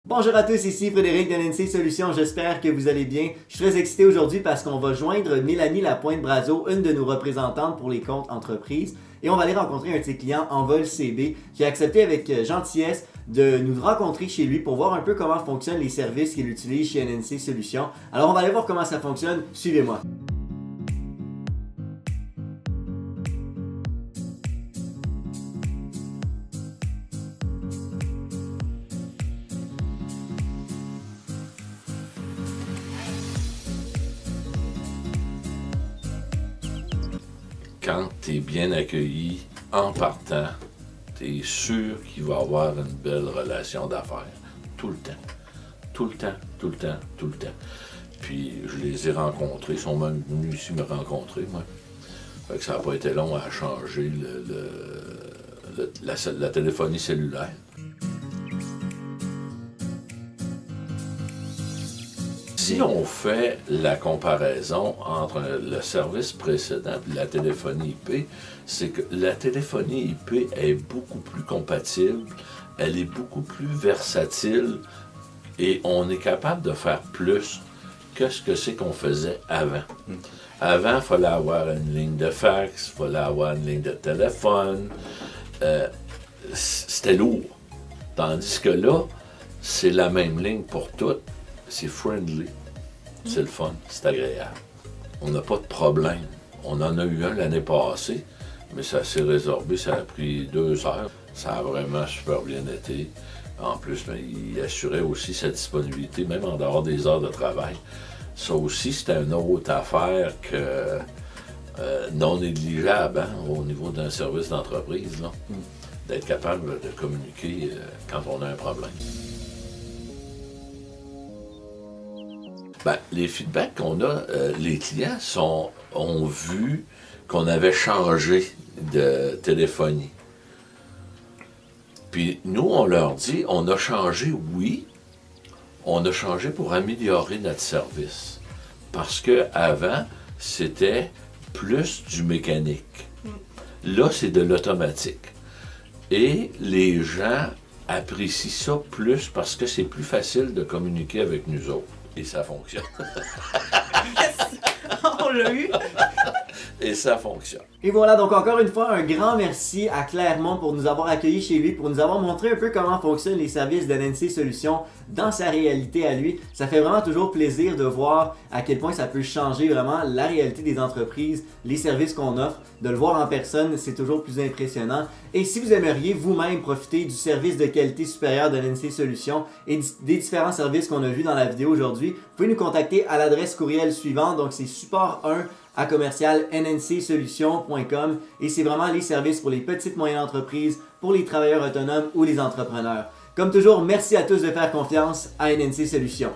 Bonjour à tous, ici Frédéric de NNC Solutions, j'espère que vous allez bien. Je suis très excité aujourd'hui parce qu'on va joindre Mélanie Lapointe-Brazeau, une de nos représentantes pour les comptes entreprises, et on va aller rencontrer un de ses clients, Envol CB, qui a accepté avec gentillesse de nous rencontrer chez lui pour voir un peu comment fonctionnent les services qu'il utilise chez NNC Solutions. Alors on va aller voir comment ça fonctionne, suivez-moi. Quand tu es bien accueilli en partant, tu es sûr qu'il va y avoir une belle relation d'affaires. Tout le temps. Tout le temps, tout le temps, tout le temps. Puis je les ai rencontrés, ils sont même venus ici me rencontrer, moi. Fait que ça n'a pas été long à changer la téléphonie cellulaire. Si on fait la comparaison entre le service précédent et la téléphonie IP, c'est que la téléphonie IP est beaucoup plus compatible, elle est beaucoup plus versatile et on est capable de faire plus que ce que c'est qu'on faisait avant. Avant, il fallait avoir une ligne de fax, il fallait avoir une ligne de téléphone. C'était lourd. Tandis que là, c'est la même ligne pour toutes. C'est friendly, c'est le fun, c'est agréable. On n'a pas de problème. On en a eu un l'année passée, mais ça s'est résorbé, ça a pris 2 heures. Ça a vraiment super bien été. En plus, il assurait aussi sa disponibilité, même en dehors des heures de travail. Ça aussi, c'était une autre affaire que non négligeable au niveau d'un service d'entreprise, là, d'être capable de communiquer quand on a un problème. Ben, les feedbacks qu'on a, les clients ont vu qu'on avait changé de téléphonie. Puis nous, on leur dit, on a changé, oui, on a changé pour améliorer notre service. Parce qu'avant, c'était plus du mécanique. Là, c'est de l'automatique. Et les gens apprécient ça plus parce que c'est plus facile de communiquer avec nous autres. Et ça fonctionne. On l'a eu. Et ça fonctionne. Et voilà, donc encore une fois, un grand merci à Clermont pour nous avoir accueillis chez lui, pour nous avoir montré un peu comment fonctionnent les services d'NNC Solutions dans sa réalité à lui. Ça fait vraiment toujours plaisir de voir à quel point ça peut changer vraiment la réalité des entreprises, les services qu'on offre. De le voir en personne, c'est toujours plus impressionnant. Et si vous aimeriez vous-même profiter du service de qualité supérieure de NNC Solutions et des différents services qu'on a vus dans la vidéo aujourd'hui, vous pouvez nous contacter à l'adresse courriel suivante, donc c'est support1@nncsolutions.com et c'est vraiment les services pour les petites et moyennes entreprises, pour les travailleurs autonomes ou les entrepreneurs. Comme toujours, merci à tous de faire confiance à NNC Solutions.